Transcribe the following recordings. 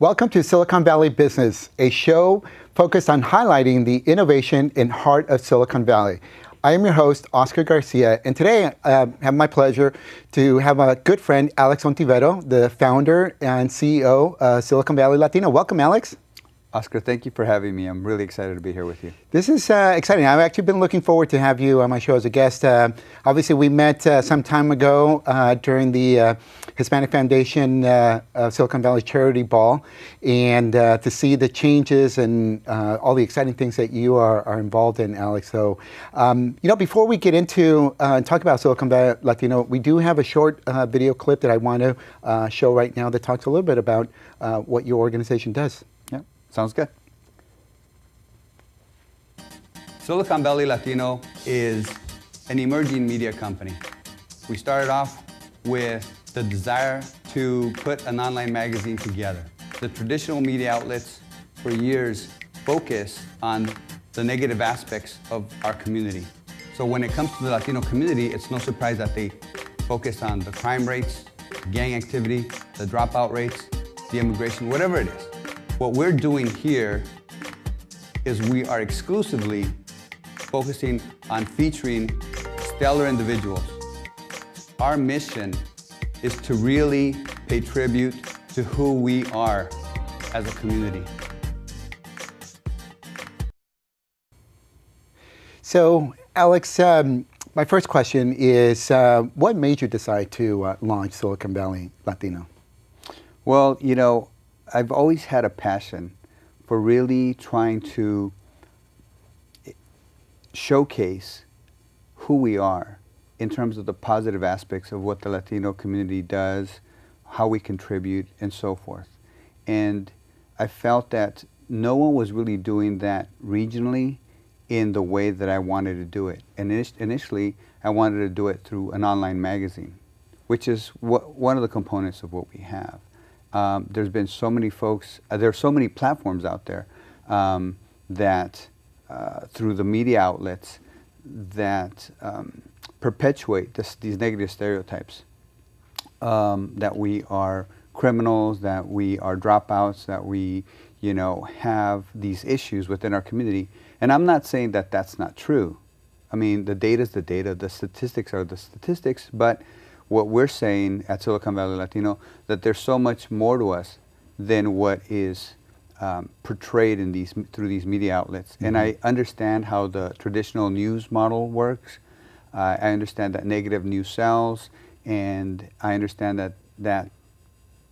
Welcome to Silicon Valley Business, a show focused on highlighting the innovation in heart of Silicon Valley. I am your host, Oscar Garcia, and today I have my pleasure to have a good friend, Alex Ontiveros, the founder and CEO of Silicon Valley Latino. Welcome, Alex. Oscar, thank you for having me. I'm really excited to be here with you. This is exciting. I've actually been looking forward to have you on my show as a guest. Obviously, we met some time ago during the Hispanic Foundation Silicon Valley Charity Ball, and to see the changes and all the exciting things that you are involved in, Alex. So, before we get into and talk about Silicon Valley Latino, we do have a short video clip that I want to show right now that talks a little bit about what your organization does. Sounds good. Silicon Valley Latino is an emerging media company. We started off with the desire to put an online magazine together. The traditional media outlets for years focus on the negative aspects of our community. So when it comes to the Latino community, it's no surprise that they focus on the crime rates, gang activity, the dropout rates, the immigration, whatever it is. What we're doing here is we are exclusively focusing on featuring stellar individuals. Our mission is to really pay tribute to who we are as a community. So, Alex, my first question is, what made you decide to launch Silicon Valley Latino? Well, I've always had a passion for really trying to showcase who we are in terms of the positive aspects of what the Latino community does, how we contribute, and so forth. And I felt that no one was really doing that regionally in the way that I wanted to do it. And initially, I wanted to do it through an online magazine, which is one of the components of what we have. There's been so many folks, there are so many platforms out there that through the media outlets that perpetuate these negative stereotypes, that we are criminals, that we are dropouts, that we have these issues within our community. And I'm not saying that that's not true. I mean, the data is the data, the statistics are the statistics, but what we're saying at Silicon Valley Latino, that there's so much more to us than what is portrayed in through these media outlets. Mm-hmm. And I understand how the traditional news model works. I understand that negative news sells, and I understand that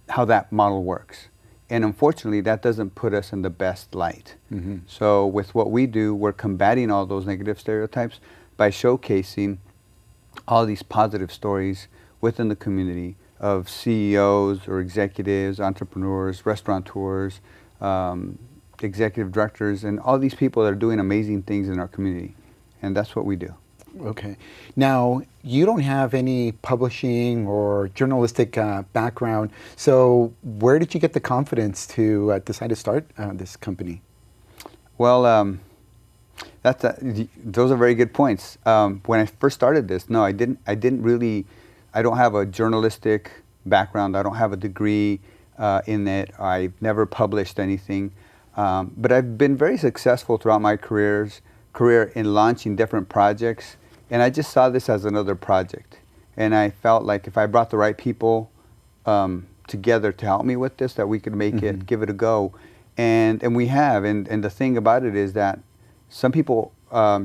how that model works. And unfortunately, that doesn't put us in the best light. Mm-hmm. So with what we do, we're combating all those negative stereotypes by showcasing all these positive stories within the community of CEOs or executives, entrepreneurs, restaurateurs, executive directors, and all these people that are doing amazing things in our community. And that's what we do. Okay. Now, you don't have any publishing or journalistic background, so where did you get the confidence to decide to start this company? Well, those are very good points. When I first started this, no, I don't have a journalistic background. I don't have a degree in it. I've never published anything. But I've been very successful throughout my career in launching different projects. And I just saw this as another project. And I felt like if I brought the right people together to help me with this, that we could make it, give it a go. And we have. And the thing about it is that some people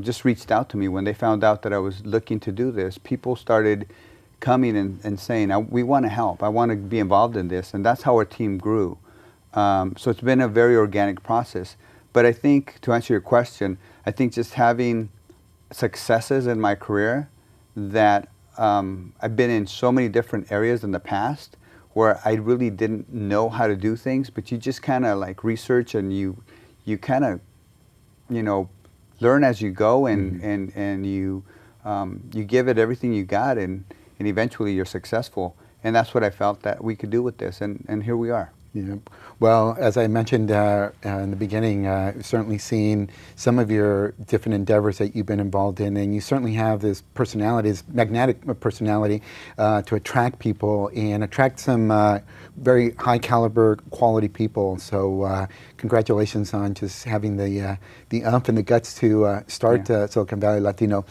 just reached out to me when they found out that I was looking to do this. People started coming and saying, we want to help. I want to be involved in this. And that's how our team grew. So it's been a very organic process. But I think, to answer your question, I think just having successes in my career that I've been in so many different areas in the past where I really didn't know how to do things, but you just kind of like research and you kind of, learn as you go and you give it everything you got and eventually you're successful. And that's what I felt that we could do with this, and here we are. Yeah. Well, as I mentioned in the beginning, I've certainly seen some of your different endeavors that you've been involved in, and you certainly have this personality, this magnetic personality to attract people and attract some very high caliber quality people. So congratulations on just having the umph and the guts to start Silicon Valley Latino.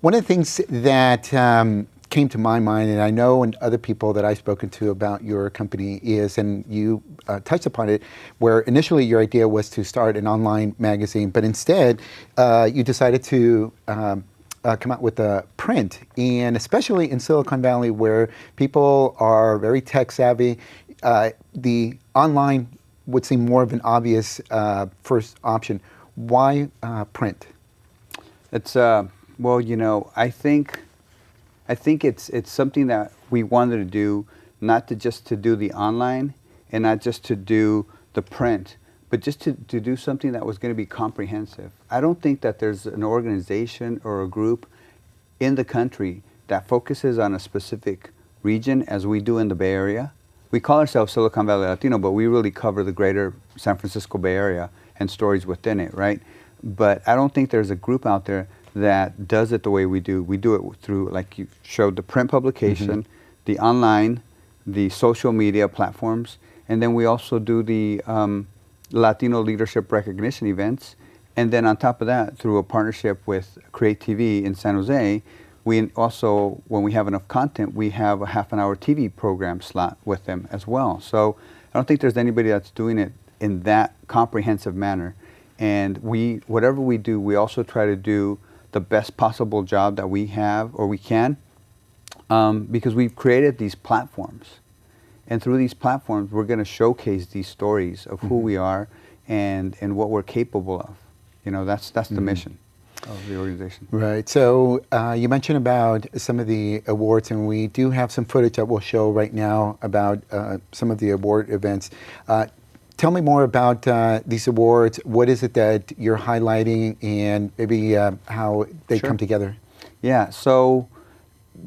One of the things that came to my mind, and I know and other people that I've spoken to about your company is, and you touched upon it, where initially your idea was to start an online magazine, but instead you decided to come out with a print, and especially in Silicon Valley where people are very tech savvy, the online would seem more of an obvious first option. Why print? It's well, you know, I think it's something that we wanted to do, not just to do the online and not just to do the print, but just to do something that was going to be comprehensive. I don't think that there's an organization or a group in the country that focuses on a specific region as we do in the Bay Area. We call ourselves Silicon Valley Latino, but we really cover the greater San Francisco Bay Area and stories within it, right? But I don't think there's a group out there that does it the way we do. We do it through, like you showed, the print publication, the online, the social media platforms, and then we also do the Latino leadership recognition events. And then on top of that, through a partnership with Create TV in San Jose, we also, when we have enough content, we have a half-an-hour TV program slot with them as well. So I don't think there's anybody that's doing it in that comprehensive manner. And whatever we do, we also try to do the best possible job that we have or we can, because we've created these platforms. And through these platforms, we're going to showcase these stories of who we are and what we're capable of. You know, that's the mission of the organization. Right. So you mentioned about some of the awards, and we do have some footage that we'll show right now about some of the award events. Tell me more about these awards. What is it that you're highlighting, and maybe how they come together? Yeah, so,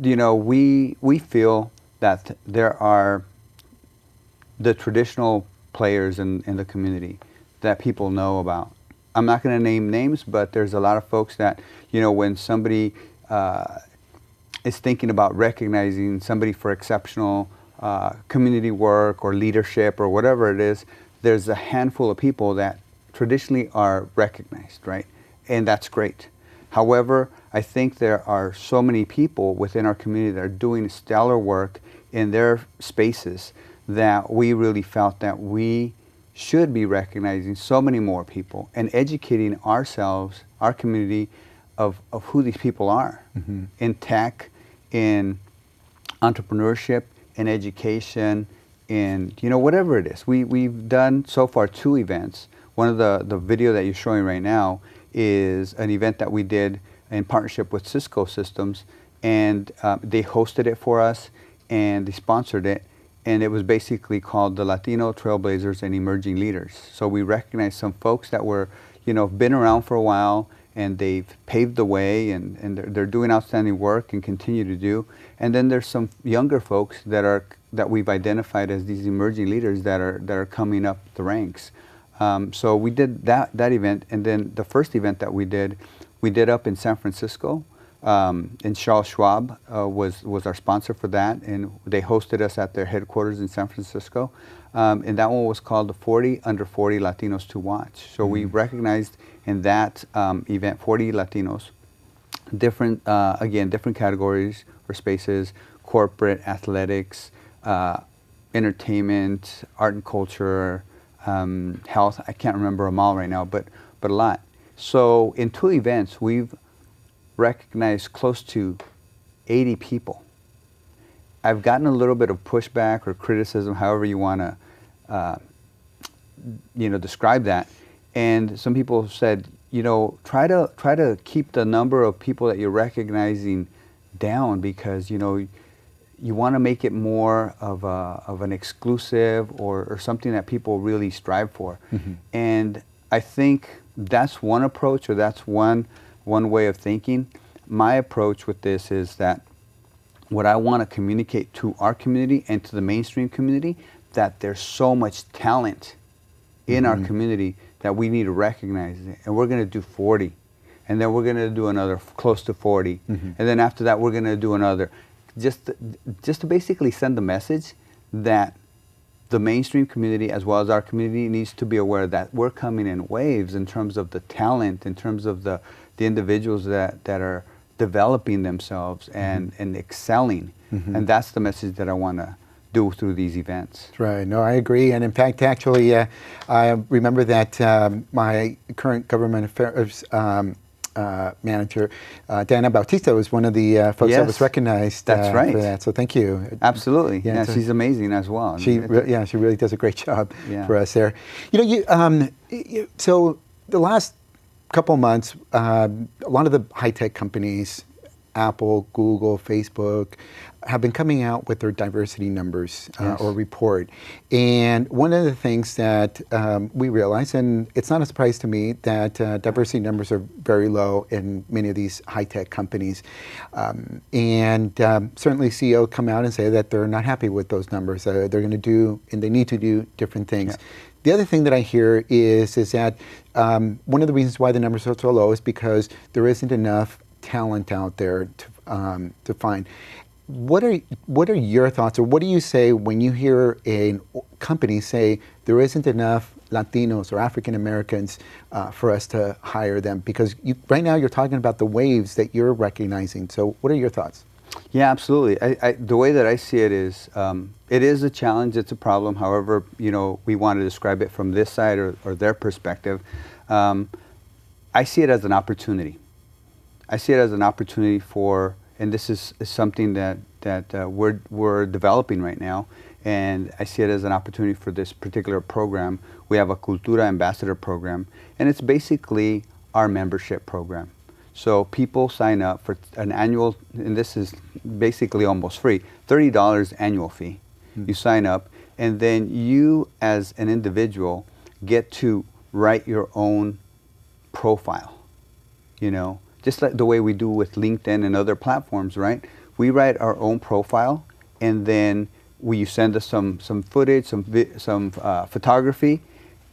you know, we feel that there are the traditional players in the community that people know about. I'm not going to name names, but there's a lot of folks that, you know, when somebody is thinking about recognizing somebody for exceptional community work or leadership or whatever it is, there's a handful of people that traditionally are recognized, right? And that's great. However, I think there are so many people within our community that are doing stellar work in their spaces that we really felt that we should be recognizing so many more people and educating ourselves, our community, of who these people are in tech, in entrepreneurship, in education, in, you know, whatever it is. We've done so far 2 events. One of the video that you're showing right now is an event that we did in partnership with Cisco Systems, and they hosted it for us and they sponsored it, and it was basically called the Latino Trailblazers and Emerging Leaders. So we recognized some folks that were, you know, been around for a while and they've paved the way and they're doing outstanding work and continue to do. And then there's some younger folks that we've identified as these emerging leaders that are coming up the ranks. So we did that event, and then the first event that we did up in San Francisco, and Charles Schwab was our sponsor for that, and they hosted us at their headquarters in San Francisco. And that one was called the 40 Under 40 Latinos to Watch. So we recognized in that event 40 Latinos, different categories or spaces: corporate, athletics, entertainment, art and culture, health. I can't remember them all right now, but a lot. So in 2 events, we've recognized close to 80 people. I've gotten a little bit of pushback or criticism, however you want to, describe that. And some people have said, you know, try to keep the number of people that you're recognizing down, because, you know, you want to make it more of an exclusive or something that people really strive for. And I think that's one approach, or that's one way of thinking. My approach with this is that what I want to communicate to our community and to the mainstream community, that there's so much talent in our community that we need to recognize it. And we're going to do 40. And then we're going to do another close to 40. And then after that, we're going to do another. Just to basically send the message that the mainstream community, as well as our community, needs to be aware that we're coming in waves in terms of the talent, in terms of the individuals that are developing themselves and excelling. And that's the message that I want to do through these events. Right. No, I agree. And in fact, actually, I remember that my current government affairs manager, Diana Bautista, was one of the folks that was recognized that's right. for that. So thank you. Absolutely. Yeah, she's amazing as well. She really does a great job for us there. You know, so the last couple months, a lot of the high-tech companies, Apple, Google, Facebook, have been coming out with their diversity numbers or report. And one of the things that we realize, and it's not a surprise to me, that diversity numbers are very low in many of these high-tech companies. And certainly CEO come out and say that they're not happy with those numbers. They're going to do, and they need to do different things. The other thing that I hear is that one of the reasons why the numbers are so low is because there isn't enough talent out there to find. What are your thoughts, or what do you say when you hear a company say there isn't enough Latinos or African Americans for us to hire them? Because right now you're talking about the waves that you're recognizing. So what are your thoughts? Yeah, absolutely. The way that I see it is a challenge, it's a problem. However, you know, we want to describe it from this side or their perspective. I see it as an opportunity. I see it as an opportunity for, and this is something that we're developing right now, and I see it as an opportunity for this particular program. We have a Cultura Ambassador program, and it's basically our membership program. So people sign up for an annual, and this is basically almost free, $30 annual fee. You sign up, and then you as an individual get to write your own profile, you know, just like the way we do with LinkedIn and other platforms, right? We write our own profile, and then you send us some footage, some photography,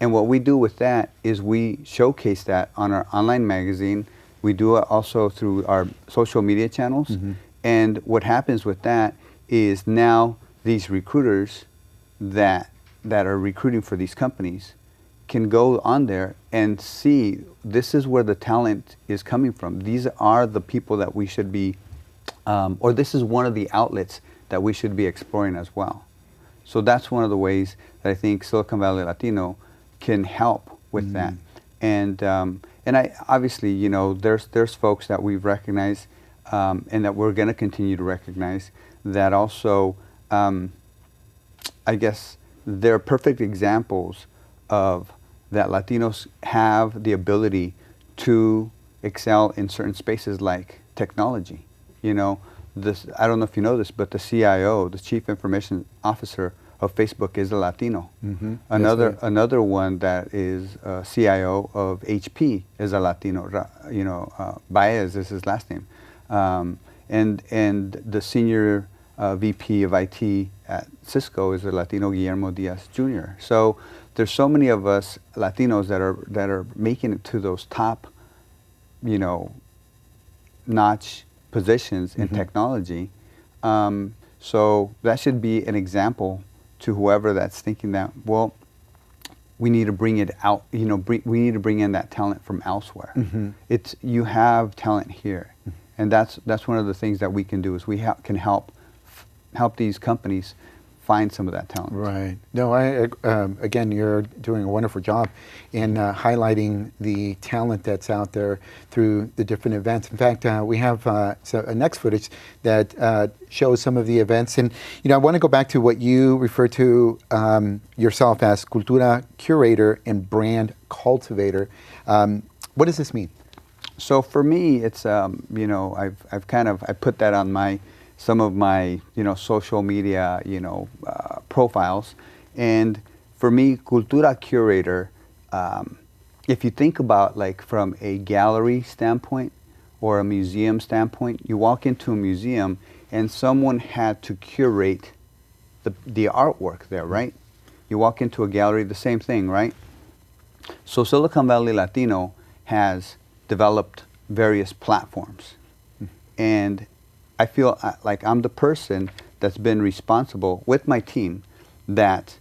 and what we do with that is we showcase that on our online magazine. We do it also through our social media channels, and what happens with that is now these recruiters that are recruiting for these companies can go on there and see this is where the talent is coming from. These are the people that we should be, or this is one of the outlets that we should be exploring as well. So that's one of the ways that I think Silicon Valley Latino can help with that. And I obviously, you know, there's folks that we've recognized and that we're going to continue to recognize that also, I guess, they're perfect examples of that Latinos have the ability to excel in certain spaces like technology. You know, I don't know if you know this, but the CIO, the Chief Information Officer of Facebook, is a Latino. Another one that is CIO of HP is a Latino. You know, Baez is his last name, and the senior VP of IT at Cisco is a Latino, Guillermo Diaz Jr. So there's so many of us Latinos that are making it to those top, you know, notch positions in technology. So that should be an example to whoever that's thinking that, well, we need to bring it out, you know, we need to bring in that talent from elsewhere. You have talent here, and that's one of the things that we can do is we can help these companies find some of that talent. Right. No, again, you're doing a wonderful job in highlighting the talent that's out there through the different events. In fact, we have a next footage that shows some of the events. And, you know, I want to go back to what you refer to yourself as Cultura Curator and Brand Cultivator. What does this mean? So for me, it's, you know, I put that on some of my, you know, social media, you know, profiles. And for me, Cultura Curator, if you think about like from a gallery standpoint or a museum standpoint, you walk into a museum and someone had to curate the artwork there, right? You walk into a gallery, the same thing, right? So Silicon Valley Latino has developed various platforms. And I feel like I'm the person that's been responsible with my team that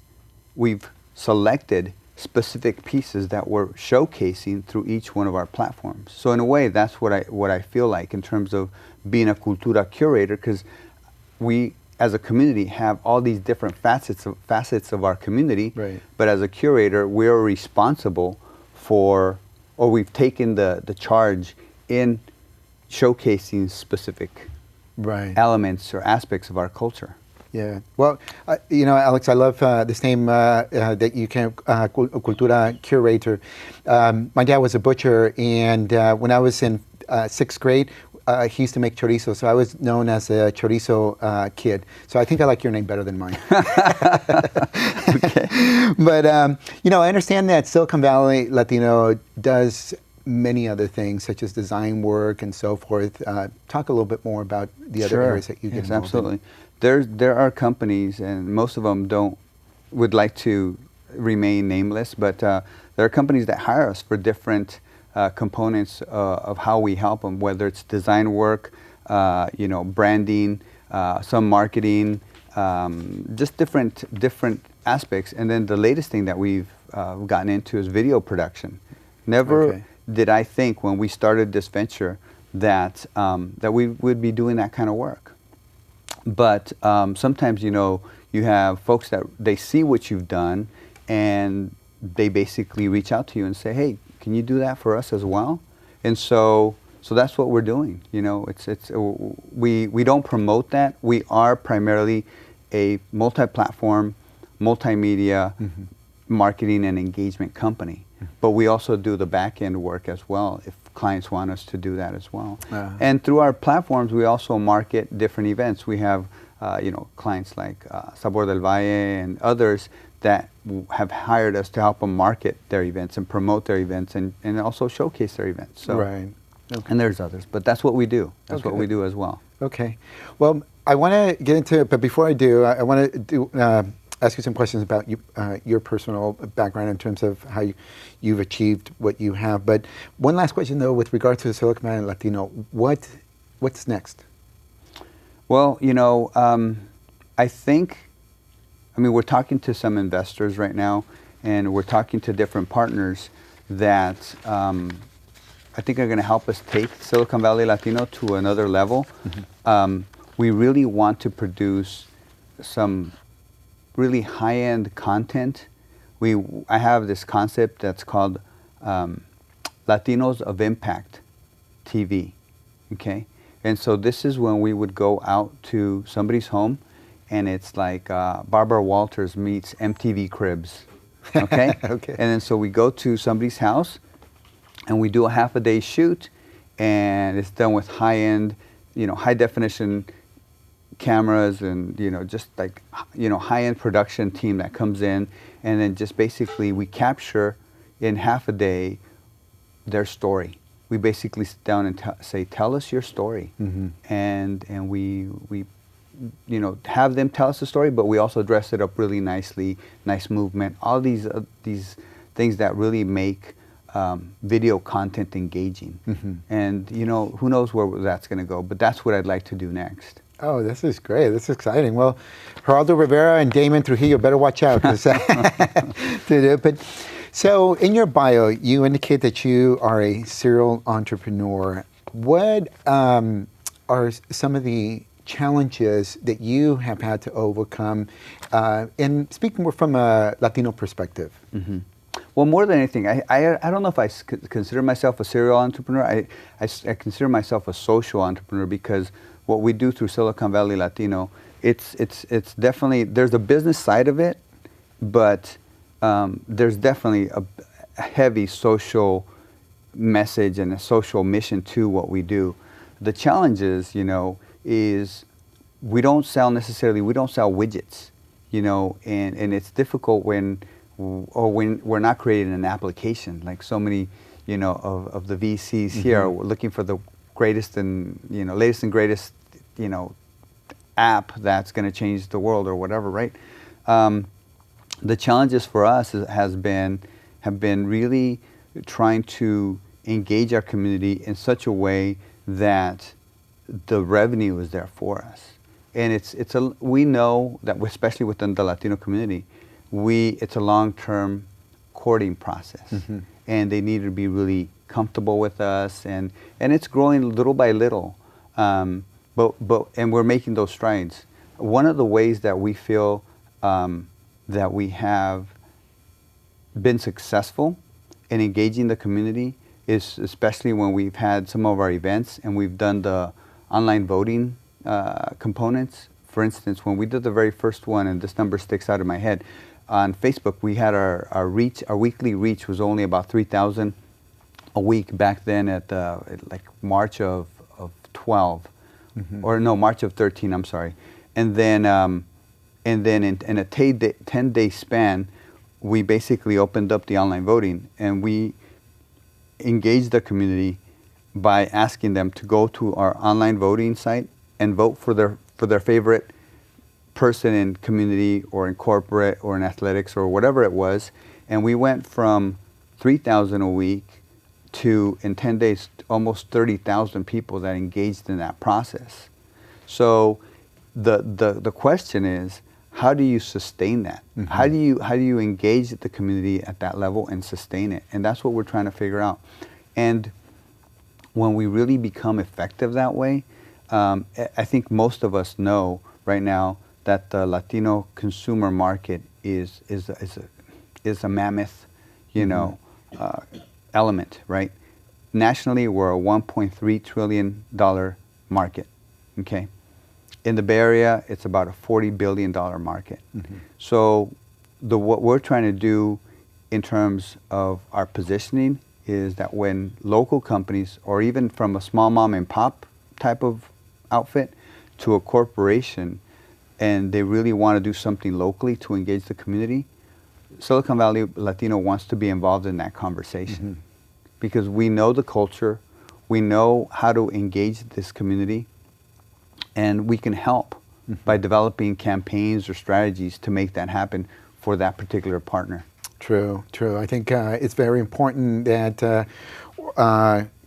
we've selected specific pieces that we're showcasing through each one of our platforms. So in a way, that's what I feel like in terms of being a cultura curator, because we as a community have all these different facets of our community, right. But as a curator, we're responsible for, or we've taken the charge in showcasing specific right. elements or aspects of our culture. Yeah. Well, you know, Alex, I love this name that you came, Cultura Curator. My dad was a butcher, and when I was in 6th grade, he used to make chorizo, so I was known as a chorizo kid. So I think I like your name better than mine. Okay. But, you know, I understand that Silicon Valley Latino does many other things, such as design work and so forth. Talk a little bit more about the other areas that you get involved absolutely. in. There are companies, and most of them would like to remain nameless, but there are companies that hire us for different components of how we help them, whether it's design work, you know, branding, some marketing, just different aspects. And then the latest thing that we've gotten into is video production. Never did I think when we started this venture that that we would be doing that kind of work. But sometimes, you know, you have folks that they see what you've done and they basically reach out to you and say, hey, can you do that for us as well? And so that's what we're doing. You know, we don't promote that. We are primarily a multi-platform, multimedia marketing and engagement company. But we also do the back-end work as well if clients want us to do that as well. And through our platforms, we also market different events. We have, you know, clients like Sabor del Valle and others that have hired us to help them market their events and promote their events and also showcase their events. So, right. Okay. And there's others, but that's what we do. That's what we do as well. Okay. Well, I want to get into it, but before I do, I want to ask you some questions about your personal background in terms of how you've achieved what you have. But one last question, though, with regard to the Silicon Valley Latino, what's next? Well, you know, I mean, we're talking to some investors right now, and we're talking to different partners that I think are going to help us take Silicon Valley Latino to another level. We really want to produce some really high-end content. I have this concept that's called Latinos of Impact TV, okay? And so this is when we would go out to somebody's home, and it's like Barbara Walters meets MTV Cribs, okay? Okay. And then so we go to somebody's house, and we do a half-a-day shoot, and it's done with high-end, you know, high-definition cameras and, you know, just like, you know, high-end production team that comes in, and then just basically we capture in half a day their story. We basically sit down and say, tell us your story. And we you know, have them tell us the story, but we also dress it up really nicely, nice movement, all these things that really make video content engaging. And, you know, who knows where that's going to go, but that's what I'd like to do next. Oh, this is great. This is exciting. Well, Geraldo Rivera and Damon Trujillo better watch out. But so in your bio, you indicate that you are a serial entrepreneur. What are some of the challenges that you have had to overcome, and speaking more from a Latino perspective? Well, more than anything, I don't know if I consider myself a serial entrepreneur. I consider myself a social entrepreneur, because what we do through Silicon Valley Latino, it's definitely, there's a business side of it, but there's definitely a heavy social message and a social mission to what we do. The challenge is, you know, is we don't sell widgets, you know, and it's difficult when we're not creating an application, like so many, you know, of the VCs here are looking for the greatest and, you know, latest and greatest, you know, app that's going to change the world or whatever, right? the challenges for us have been really trying to engage our community in such a way that the revenue is there for us. And we know that, especially within the Latino community, it's a long-term courting process, and they need to be really comfortable with us, and it's growing little by little, and we're making those strides. One of the ways that we feel that we have been successful in engaging the community is especially when we've had some of our events and we've done the online voting components. For instance, when we did the very first one, and this number sticks out in my head, on Facebook, we had our weekly reach was only about 3,000 a week back then at like March of 12, or no, March of 13, I'm sorry. And then in a 10-day span, we basically opened up the online voting, and we engaged the community by asking them to go to our online voting site and vote for their favorite person in community or in corporate or in athletics or whatever it was. And we went from 3,000 a week to, in 10 days, almost 30,000 people that engaged in that process. So the question is, how do you sustain that? How do you engage the community at that level and sustain it? And that's what we're trying to figure out. And when we really become effective that way, I think most of us know right now that the Latino consumer market is a mammoth, element, right? Nationally, we're a $1.3 trillion market. Okay. In the Bay Area, it's about a $40 billion market. So what we're trying to do in terms of our positioning is that when local companies, or even from a small mom and pop type of outfit to a corporation, and they really want to do something locally to engage the community, Silicon Valley Latino wants to be involved in that conversation. Because we know the culture, we know how to engage this community, and we can help by developing campaigns or strategies to make that happen for that particular partner. True. I think it's very important that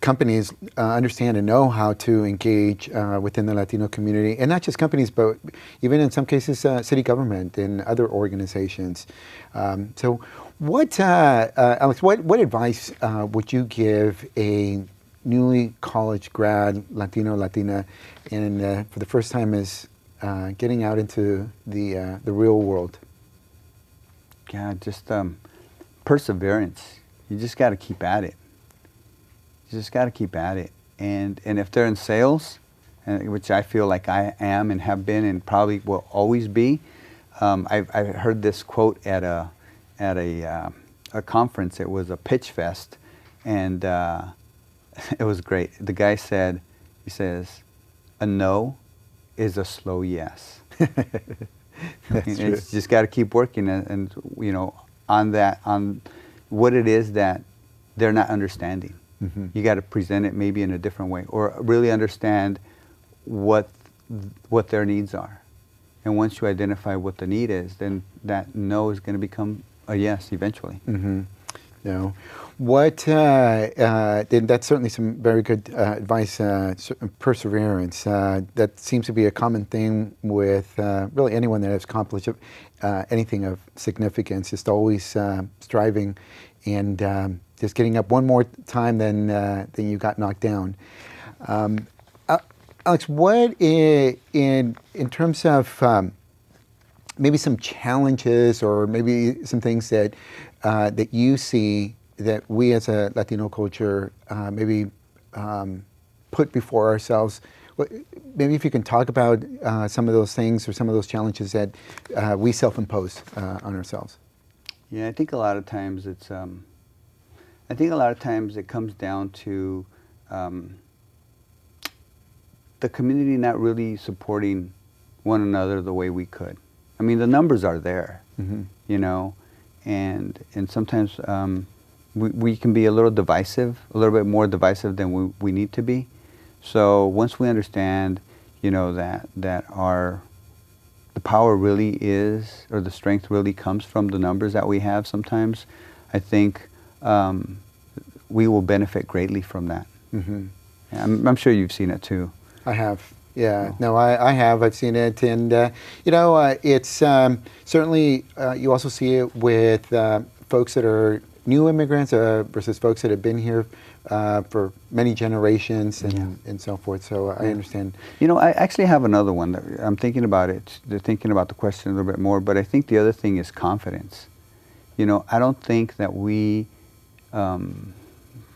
companies understand and know how to engage within the Latino community, and not just companies, but even in some cases city government and other organizations. So what, Alex, what advice would you give a newly college grad, Latino, Latina, and for the first time is getting out into the real world? Yeah, just perseverance. You just got to keep at it. You just got to keep at it. And if they're in sales, which I feel like I am and have been and probably will always be, I heard this quote at a conference. It was a pitch fest, and it was great. The guy said, he says, "A no is a slow yes." It's just got to keep working and on what it is that they're not understanding. You got to present it maybe in a different way, or really understand what their needs are. And once you identify what the need is, then that no is going to become a yes eventually. No. Then that's certainly some very good advice, perseverance. That seems to be a common theme with really anyone that has accomplished anything of significance, just always striving and just getting up one more time than you got knocked down. Alex, what in terms of maybe some challenges or maybe some things that that you see that we as a Latino culture maybe put before ourselves? Maybe if you can talk about some of those things or some of those challenges that we self-impose on ourselves. Yeah, I think a lot of times it's. I think a lot of times it comes down to the community not really supporting one another the way we could. I mean, the numbers are there, and sometimes we can be a little divisive, a little bit more divisive than we need to be. So once we understand, that the the power really is, or the strength really comes from the numbers that we have sometimes, I think we will benefit greatly from that. Mm-hmm. I'm sure you've seen it too. I have. Yeah, no, I have. I've seen it, and it's certainly you also see it with folks that are new immigrants versus folks that have been here for many generations and so forth. So I understand. I actually have another one that I'm thinking about it. They're thinking about the question a little bit more, but I think the other thing is confidence. I don't think that we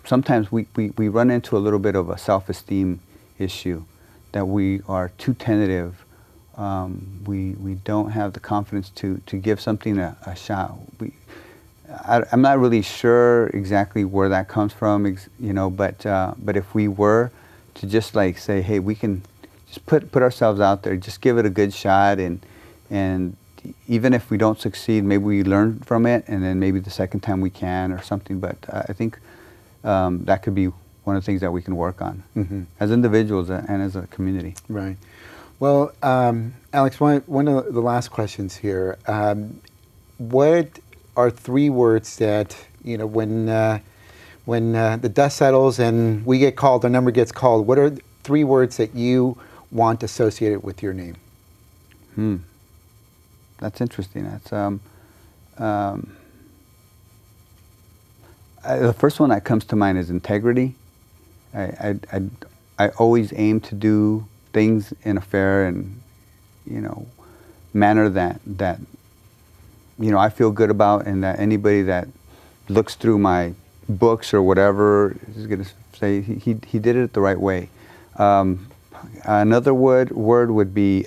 sometimes we run into a little bit of a self-esteem issue, that we are too tentative. We don't have the confidence to give something a shot. I'm not really sure exactly where that comes from, but if we were to just like say, hey, we can just put ourselves out there, just give it a good shot, and even if we don't succeed, maybe we learn from it, and then maybe the second time we can or something. But I think that could be one of the things that we can work on as individuals and as a community. Right. Well, Alex, one of the last questions here. What are 3 words that, when the dust settles and we get called, our number gets called, what are 3 words that you want associated with your name? That's interesting. That's the first one that comes to mind is integrity. I always aim to do things in a fair and manner that I feel good about, and that anybody that looks through my books or whatever is going to say he did it the right way. Another word would be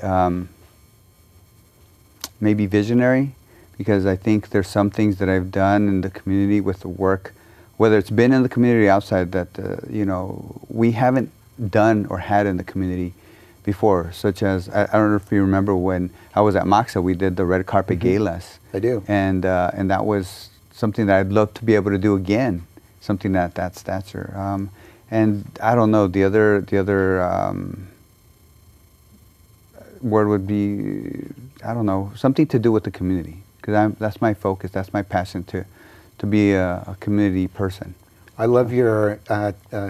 maybe visionary, because I think there's some things that I've done in the community with the work, whether it's been in the community or outside, that we haven't done or had in the community before, such as, I don't know if you remember when I was at Moxa, we did the red carpet galas. I do. And that was something that I'd love to be able to do again, something that stature. And I don't know, the other word would be, I don't know, something to do with the community, because that's my focus, that's my passion, to be a community person. I love your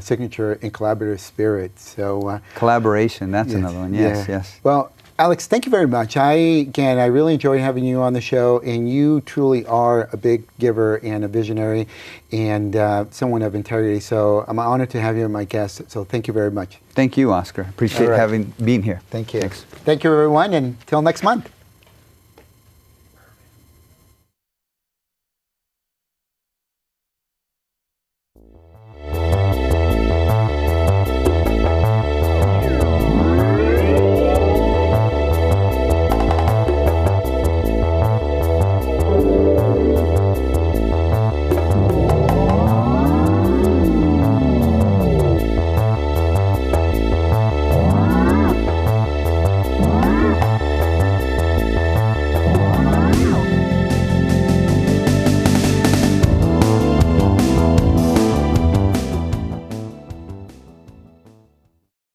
signature in collaborative spirit. So collaboration, that's another one. Yes, yes. Well, Alex, thank you very much. I really enjoy having you on the show, and you truly are a big giver and a visionary and someone of integrity. So I'm honored to have you as my guest. So thank you very much. Thank you, Oscar. Appreciate being here. Thank you. Thanks. Thank you, everyone, and until next month.